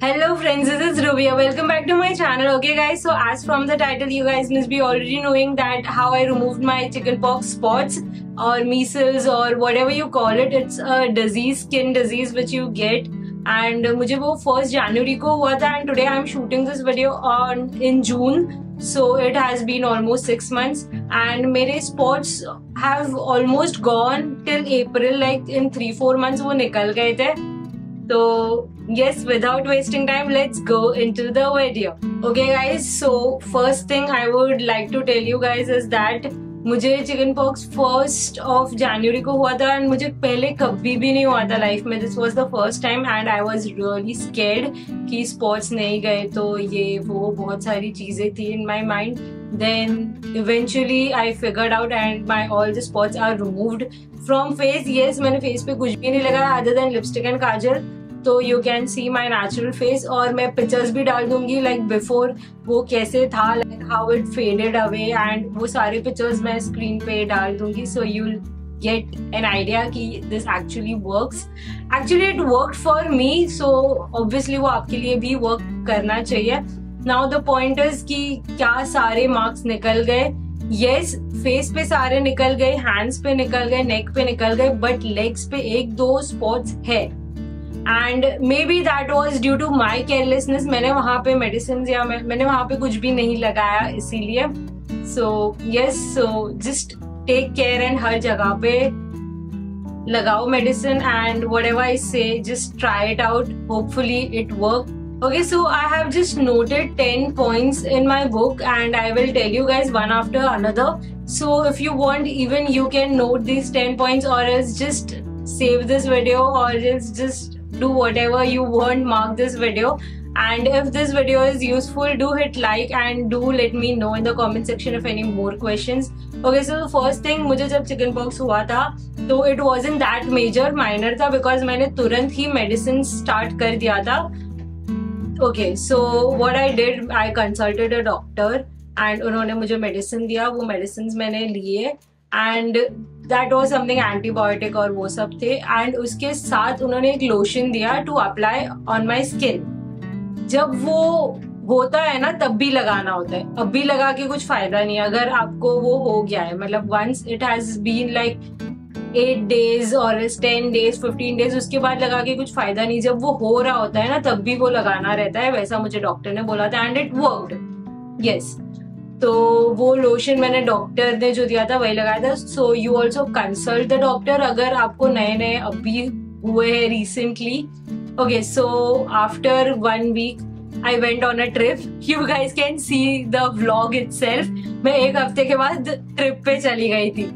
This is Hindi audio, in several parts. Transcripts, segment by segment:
Hello friends, this is Rubia. Welcome back to my channel. Okay guys, so as from the title you guys must be already knowing that how I removed my chickenpox spots or measles or whatever you call it. It's a disease, skin disease which you get, and मुझे वो 1st January को हुआ था, and today I'm shooting this video in June. So it has been almost 6 months and मेरे spots have almost gone till April, like in 3-4 months वो निकल गए थे. So yes, without wasting time, let's go into the video. Okay guys, so first thing I would like to tell you guys is that मुझे chickenpox 1st of January को हुआ था, and मुझे पहले कभी भी नहीं हुआ था लाइफ में. This was the first time and I was really scared कि spots नहीं गए तो ये वो बहुत सारी चीजें थी in my mind. Then eventually I figured out and my all the spots are removed from face. Yes, मैंने face पे कुछ भी नहीं लगाया other than lipstick and काजल, तो you can see my natural face. और मैं pictures भी डाल दूंगी like before वो कैसे था, like how it faded away, and वो सारे pictures मैं screen पे डाल दूंगी, so you'll get an idea कि this actually works. Actually it worked for me, so obviously वो आपके लिए भी work करना चाहिए. Now the point is कि क्या सारे marks निकल गए? Yes, face पे सारे निकल गए, hands पे निकल गए, neck पे निकल गए, but legs पे 1-2 spots है. And maybe that was due to my carelessness. मैंने वहाँ पे medicines या मैंने वहाँ पे कुछ भी नहीं लगाया इसीलिए. So yes, so just take care and हर जगह पे लगाओ medicine, and whatever I say, just try it out. Hopefully it works. Okay, so I have just noted 10 points in my book and I will tell you guys one after another. So if you want, even you can note these 10 points, or else just save this video, or else just do whatever you want, mark this video. And if this video is useful, do hit like and do let me know in the comment section if any more questions. Okay, so the first thing, मुझे जब chickenpox हुआ था तो it wasn't that major, minor था, because मैंने तुरंत ही medicine start कर दिया था. Okay, so what I did, I consulted a doctor and उन्होंने मुझे medicine दिया. वो medicines मैंने लिए and that was something antibiotic और वो सब थे, and उसके साथ उन्होंने एक lotion दिया to apply on my skin. जब वो होता है ना तब भी लगाना होता है, अब भी लगा के कुछ फायदा नहीं. अगर आपको वो हो गया है, मतलब once it has been like 8 days और 10 days 15 days, उसके बाद लगा के कुछ फायदा नहीं. जब वो हो रहा होता है ना तब भी वो लगाना रहता है, वैसा मुझे डॉक्टर ने बोला था एंड इट वर्कड. यस, तो वो लोशन मैंने डॉक्टर ने जो दिया था वही लगाया था. So you also consult the doctor अगर आपको नए नए अभी हुए हैं recently. Okay, so after 1 week I went on a trip. You guys can see the vlog itself. मैं 1 हफ्ते के बाद ट्रिप पे चली गई थी.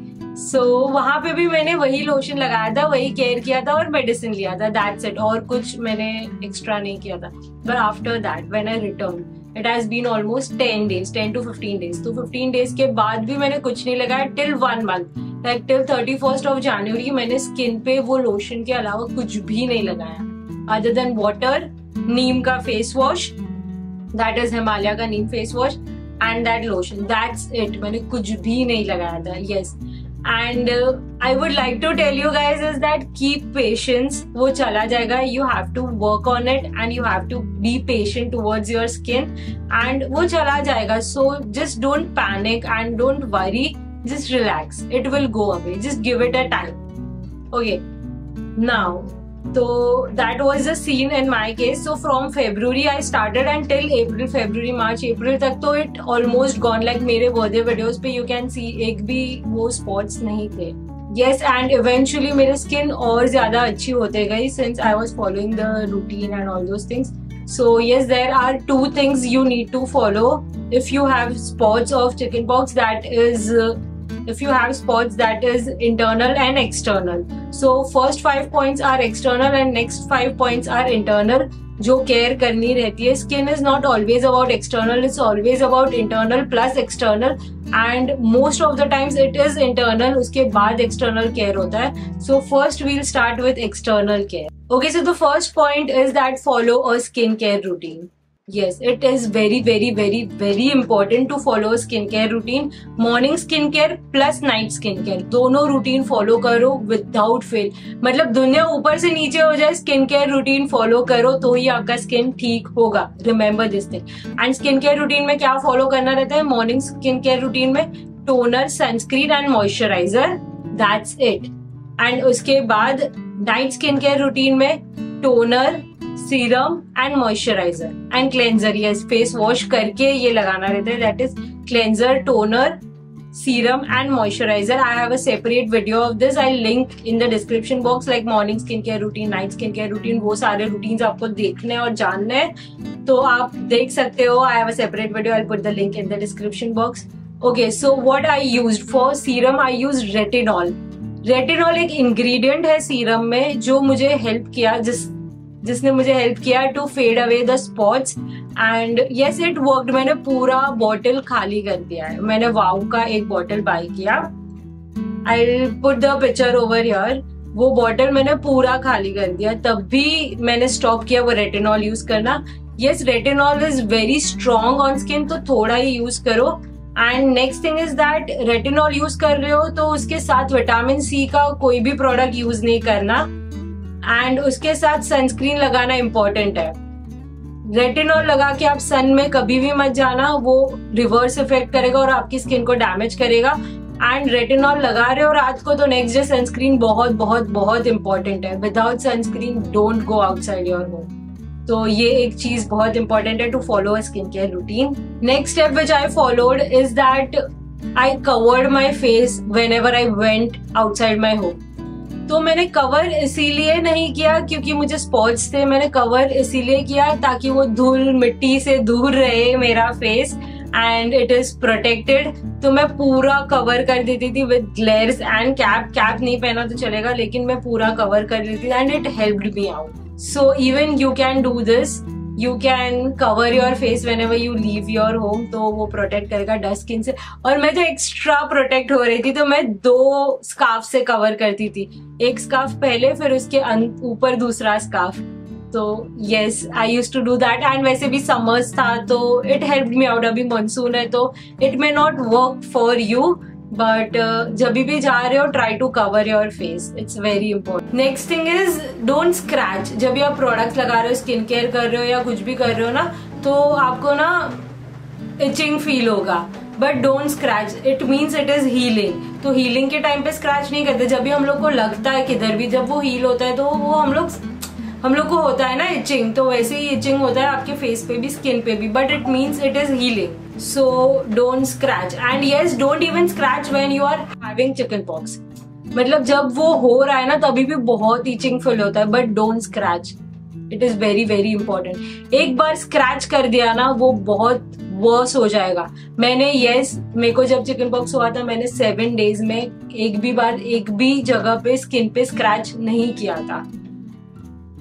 So वहाँ पे भी मैंने वही लोशन लगाया था, वही केयर किया था और मेडिसिन लिया था. That's it. और कुछ मैंने एक्स्ट्रा नहीं किया था. But after that, when I returned, it has been almost 10 days, 10 to 15 days. तो 15 days के बाद भी मैंने कुछ नहीं लगाया till 1 month. Like till 31st of January मैंने स्किन पे वो लोशन के अलावा कुछ भी नहीं लगाया. Other than water, नीम का face wash, that is Himalaya का नीम face wash, and that lotion. That's it. मैंने कुछ भी नहीं लगाया था. Yes. And I would like to tell you guys is that keep patience. वो चला जाएगा. You have to work on it and you have to be patient towards your skin, and वो चला जाएगा. So just don't panic and don't worry. Just relax. It will go away. Just give it a time. Okay. Now, so that was the scene in my case. So from February I started until April, February, March, April तक तो it almost gone. Like मेरे birthday videos पे you can see एक भी वो spots नहीं थे. Yes, and eventually मेरे skin और ज़्यादा अच्छी होते गई since I was following the routine and all those things. So yes, there are 2 things you need to follow if you have spots of chickenpox. That is if you have spots, that is internal and external. So first 5 points are external and next 5 points are internal. जो केयर करनी रहती है. Skin is not always about external, it's always about internal plus external, and most of the times it is internal, उसके बाद external care होता है. So first we'll start with external care. Okay, so the first point is that follow a skin care routine. Yes, it is very very very very important to follow a skin care routine. Morning skin care plus night skin care, दोनों रूटीन फॉलो करो विदाउट फेल. मतलब दुनिया ऊपर से नीचे हो जाए, स्किन केयर रूटीन फॉलो करो तो ही आपका स्किन ठीक होगा. Remember this thing. And skin care routine में क्या फॉलो करना रहता है? मॉर्निंग स्किन केयर रूटीन में toner, sunscreen and moisturiser, that's it. And उसके बाद नाइट स्किन केयर रूटीन में toner, serum and moisturiser and cleanser. Yes, face wash करके ये लगाना रहता है. That is cleanser, toner, serum and moisturiser. I have a separate video of this. I link in the description box, like morning skin care routine, night skin care routine. वो सारे रूटीन्स आपको देखने और जानने हैं तो आप देख सकते हो. I have a separate video. I put the link in the description box. Okay, so what I used for serum, I used retinol. Retinol एक इंग्रेडिएंट है सीरम में जो मुझे हेल्प किया, जिसने मुझे हेल्प किया to fade away the spots. And yes, it worked. मैंने पूरा बॉटल खाली कर दिया है. मैंने वाव का एक बॉटल बाय किया. आई put the picture over here. वो बॉटल मैंने पूरा खाली कर दिया, तब भी मैंने स्टॉप किया वो रेटिनॉल यूज करना. Yes, retinol is very strong on skin, तो थोड़ा ही यूज करो. And next thing is that retinol use कर रहे हो तो उसके साथ विटामिन सी का कोई भी प्रोडक्ट यूज नहीं करना. एंड उसके साथ सनस्क्रीन लगाना इम्पोर्टेंट है. रेटिनॉल लगा के आप सन में कभी भी मत जाना, वो रिवर्स इफेक्ट करेगा और आपकी स्किन को डैमेज करेगा. एंड रेटिनॉल लगा रहे हो रात को तो नेक्स्ट डे सनस्क्रीन बहुत बहुत बहुत इंपॉर्टेंट है. Without sunscreen don't go outside your home. तो ये एक चीज बहुत इंपॉर्टेंट है to follow a skin care routine. Next step which I followed is that I covered my face when ever I went outside my home. तो मैंने कवर इसीलिए नहीं किया क्योंकि मुझे स्पॉट्स थे. मैंने कवर इसीलिए किया ताकि वो धूल मिट्टी से दूर रहे मेरा face and it is protected. तो मैं पूरा कवर कर देती थी विद ग्लेयर्स एंड कैप नहीं पहना तो चलेगा, लेकिन मैं पूरा कवर कर लेती थी and it helped me out. So even you can do this. You can cover your face when ever you leave your home, तो वो प्रोटेक्ट करेगा डस्ट स्किन से. और मैं तो एक्स्ट्रा प्रोटेक्ट हो रही थी तो मैं 2 स्कार्फ से कवर करती थी. एक स्कार्फ पहले, फिर उसके ऊपर दूसरा स्कार्फ. तो yes, I used to do that. And वैसे भी समर्स था तो इट हेल्प्ड मी आउट. अभी मानसून है तो it may not work for you, but जब भी जा रहे हो try to cover your face. It's very important. Next thing is don't scratch. जब भी आप प्रोडक्ट्स लगा रहे हो, स्किन केयर कर रहे हो या कुछ भी कर रहे हो ना, तो आपको ना इचिंग फील होगा, but don't scratch. It means it is healing. तो हीलिंग के टाइम पे स्क्रैच नहीं करते. जब भी हम लोग को लगता है किधर भी, जब वो हील होता है तो वो हम लोग को होता है ना इचिंग, तो वैसे ही इचिंग होता है आपके फेस पे भी, स्किन पे भी, but it means it is healing. So don't scratch. And yes, don't even scratch when you are having chicken pox. मतलब जब वो हो रहा है ना तभी भी बहुत itching फील होता है, but don't scratch. It is very very important. एक बार स्क्रैच कर दिया ना वो बहुत वर्स हो जाएगा. मैंने मेरे को जब चिकन पॉक्स हुआ था मैंने 7 days में एक भी जगह पे स्किन पे स्क्रैच नहीं किया था.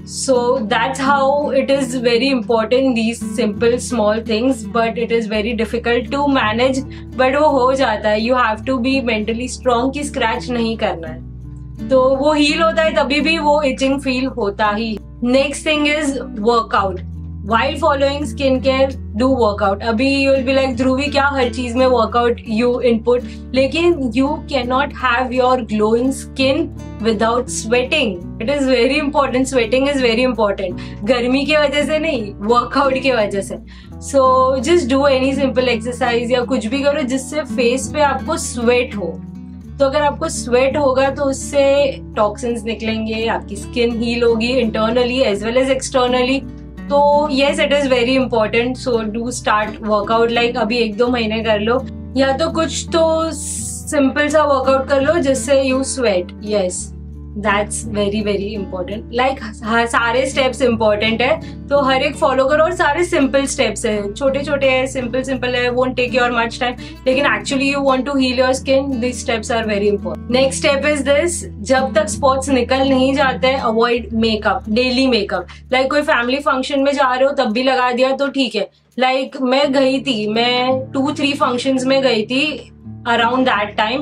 So that's how it is very important, these simple small things, but it is very difficult to manage, but वो हो जाता है. You have to be mentally strong कि scratch नहीं करना है. तो वो heal होता है तभी भी वो itching feel होता ही. Next thing is workout. While following skincare, do workout. अभी you will be like ध्रुवी क्या हर चीज में workout you input, लेकिन you cannot have your glowing skin without sweating. It is very important. Sweating is very important. गर्मी की वजह से नहीं, workout की वजह से. So just do any simple exercise या कुछ भी करो जिससे face पे आपको sweat हो. तो अगर आपको स्वेट होगा तो उससे टॉक्सिन्स निकलेंगे, आपकी स्किन हील होगी internally as well as externally. तो yes, it is very important. So do start workout. Like अभी 1-2 महीने कर लो, या तो कुछ तो सिंपल सा वर्कआउट कर लो जिससे you sweat. Yes, that's very very important. Like सारे स्टेप्स इंपॉर्टेंट है तो हर एक फॉलो करो, और सारे सिंपल स्टेप्स है, छोटे छोटे है, सिंपल है, won't take your much time, लेकिन actually you want to heal your skin, this steps are very important. Next step is this. जब तक स्पॉट्स निकल नहीं जाते avoid makeup, daily makeup. Like कोई फैमिली फंक्शन में जा रहे हो तब भी लगा दिया तो ठीक है. लाइक मैं 2-3 फंक्शंस में गई थी अराउंड दैट टाइम,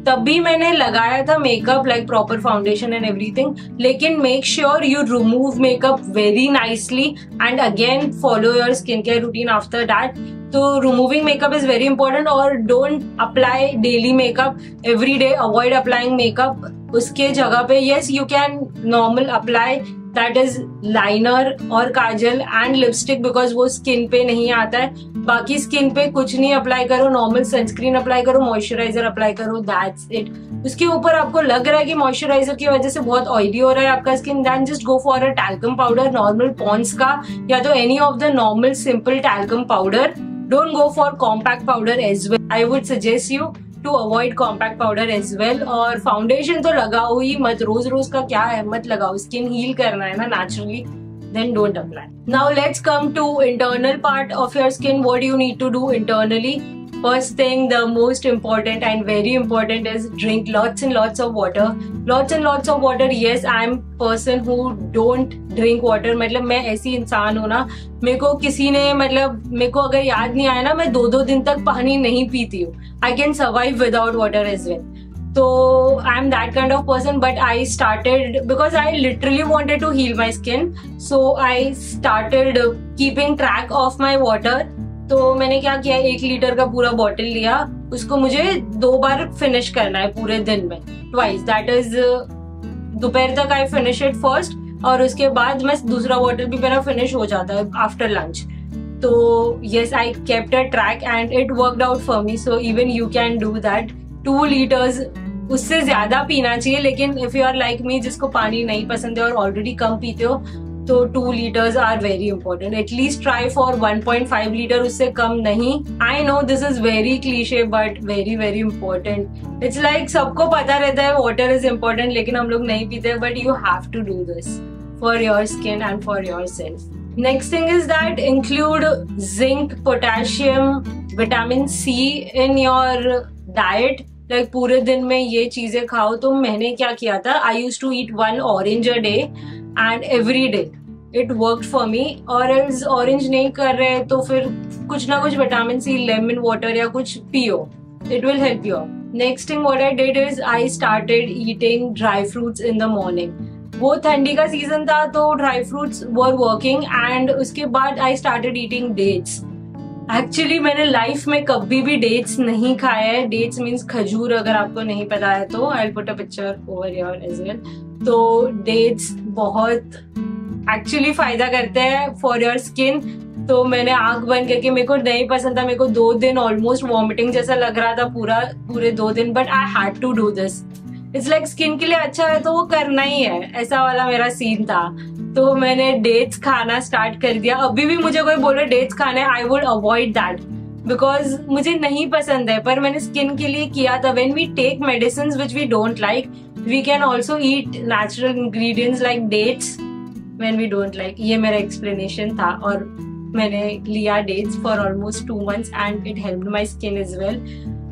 तभी मैंने लगाया था makeup, like proper foundation and everything. लेकिन make sure you remove makeup very nicely and again follow your skin care routine after that. तो removing makeup is very important. और don't apply daily makeup every day. Avoid applying makeup. उसके जगह पे yes you can normal apply, that is liner और काजल एंड लिपस्टिक, बिकॉज वो स्किन पे नहीं आता है. बाकी स्किन पे कुछ नहीं अप्लाई करो. नॉर्मल सनस्क्रीन अप्लाई करो, मॉइस्चराइजर अप्लाई करो, दैट्स इट. उसके ऊपर आपको लग रहा है कि मॉइस्चराइजर की वजह से बहुत ऑयली हो रहा है आपका skin, then just go for a talcum powder, normal Pond's का या तो any of the normal simple talcum powder. Don't go for compact powder as well. I would suggest you to avoid compact powder as well. और फाउंडेशन तो लगाओ ही मत. रोज रोज का क्या है, मत लगाओ. स्किन हील करना है ना naturally, then don't apply. Now let's come to internal part of your skin. What do you need to do internally? First thing, the most important and very important is drink lots and lots of water. Lots and lots of water. Yes, I am person who don't drink water. मतलब मैं ऐसी इंसान हूँ ना, मेरे को किसी ने मतलब मेरे को अगर याद नहीं आया ना, मैं 2-2 दिन तक पानी नहीं पीती हूँ. I can survive without water as well. So I'm that kind of person, but I started because I literally wanted to heal my skin. So I started keeping track of my water. तो मैंने क्या किया, 1 लीटर का पूरा बॉटल लिया. उसको मुझे 2 बार फिनिश करना है पूरे दिन में, ट्वाइस. दैट इज दोपहर तक आई फिनिश इट फर्स्ट, और उसके बाद मैं दूसरा बॉटल भी मेरा फिनिश हो जाता है आफ्टर लंच. तो yes, I kept a track and it worked out for me. So even you can do that. 2 litres, उससे ज्यादा पीना चाहिए. लेकिन if you are like me जिसको पानी नहीं पसंद है और ऑलरेडी कम पीते हो, तो 2 litres are very important. At least try for 1.5 litre, उससे कम नहीं. I know this is very cliche but very very important. It's like सबको पता रहता है वाटर इज इंपॉर्टेंट, लेकिन हम लोग नहीं पीते. But you have to do this for your skin and for yourself. Next thing is that include zinc, potassium, vitamin C in your diet. Like पूरे दिन में ये चीजें खाओ. तो मैंने क्या किया था, I used to eat 1 orange a day and every day. It worked for me. और else orange नहीं कर रहे तो फिर कुछ ना कुछ विटामिन सी, लेमन वाटर या कुछ पियो. It will help you out. Next thing what I did is I started eating dry fruits in the morning. वो ठंडी का सीजन था तो dry fruits were working. And उसके बाद I started eating dates. Actually मैंने लाइफ में कभी भी डेट्स नहीं खाया है. डेट्स मीन्स खजूर, अगर आपको नहीं पता है तो I will put a picture over here as well. तो डेट्स बहुत एक्चुअली फायदा करते हैं फॉर योर स्किन. तो मैंने आंख बंद करके, मेरे को नहीं पसंद था, मेरे को 2 दिन ऑलमोस्ट वॉमिटिंग जैसा लग रहा था पूरे 2 दिन. But I had to do this. It's like skin के लिए अच्छा है तो वो करना ही है, ऐसा वाला मेरा सीन था. तो मैंने डेट्स खाना स्टार्ट कर दिया. अभी भी मुझे कोई बोले डेट्स खाने, I would avoid that because मुझे नहीं पसंद है. पर मैंने स्किन के लिए किया था. When we take medicine which we don't like, we can also eat natural ingredients like dates when we don't like. ये मेरा एक्सप्लेनेशन था. और मैंने लिया dates for almost 2 months and it helped my skin as well.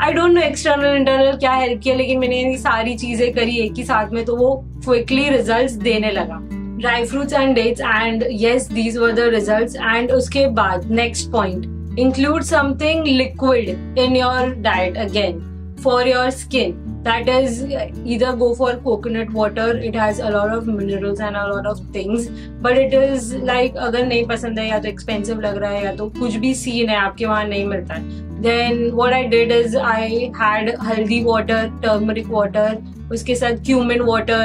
I don't know external internal क्या हेल्प किया, लेकिन मैंने ये सारी चीजें करी एक ही साथ में तो वो क्विकली रिजल्ट्स देने लगा. Dry fruits and dates and yes these were the results. And उसके बाद next point, include something liquid in your diet again for your skin. That is, either go for coconut water. It has a lot of minerals and a lot of things. But it is like अगर नहीं पसंद है या तो expensive लग रहा है या तो कुछ भी सीन है आपके वहाँ नहीं मिलता है. Then what I did is I had haldi water, turmeric water, उसके साथ cumin water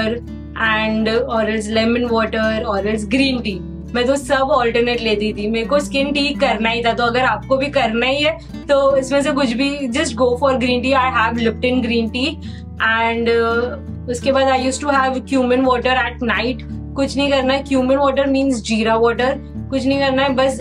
and or else lemon water or else green tea. मैं तो सब ऑल्टरनेट लेती थी. मेरे को स्किन ठीक करना ही था. तो अगर आपको भी करना ही है तो इसमें से कुछ भी just go for green tea. I have Lipton green tea and उसके बाद I used to have cumin water at night. कुछ नहीं करना है. Cumin water means jeera water. कुछ नहीं करना है, बस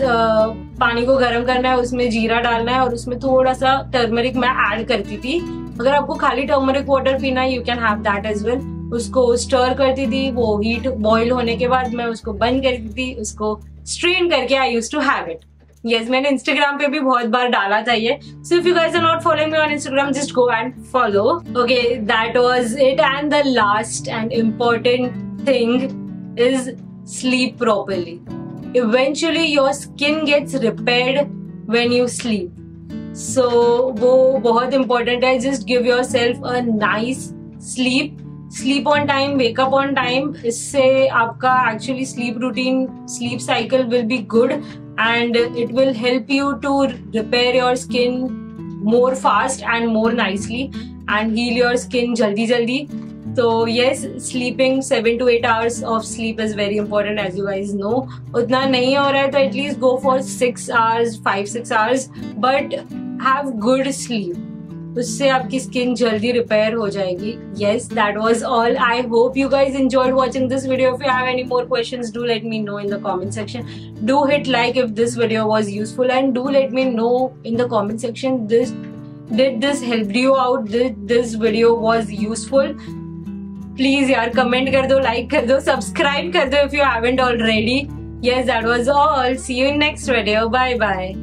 पानी को गर्म करना है, उसमें जीरा डालना है और उसमें थोड़ा सा टर्मरिक मैं ऐड करती थी. अगर आपको खाली टर्मरिक वाटर पीना है you can have that as well. उसको स्टर करती थी. वो हीट बॉईल होने के बाद मैं उसको बंद करती थी. उसको स्ट्रेन करके I used to have it. Yes, मैंने इंस्टाग्राम पे भी बहुत बार डाला था ये. So if you guys are not following me on Instagram, just go and follow. Okay, that was it. And the last and important thing is sleep properly. Eventually your skin gets repaired when you sleep. सो वो बहुत इंपॉर्टेंट है. Just give your self a nice sleep. Sleep on time, wake up on time. इससे आपका actually sleep routine, sleep cycle will be good and it will help you to repair your skin more fast and more nicely and heal your skin jaldi. So yes, sleeping 7 to 8 hours of sleep is very important, as you guys know. उतना नहीं हो रहा है तो at least go for 6 hours, 5-6 hours, but have good sleep. उससे आपकी स्किन जल्दी रिपेयर हो जाएगी. Yes, that was all. I hope you guys enjoyed watching this video. If you have any more questions, do let me know in the comment section. Do hit like if this video was useful, and do let me know in the comment section did this help you out? Did this video was useful? Please यार comment कर दो, like कर दो, subscribe कर दो if you haven't already. Yes, that was all. See you in next video. Bye bye.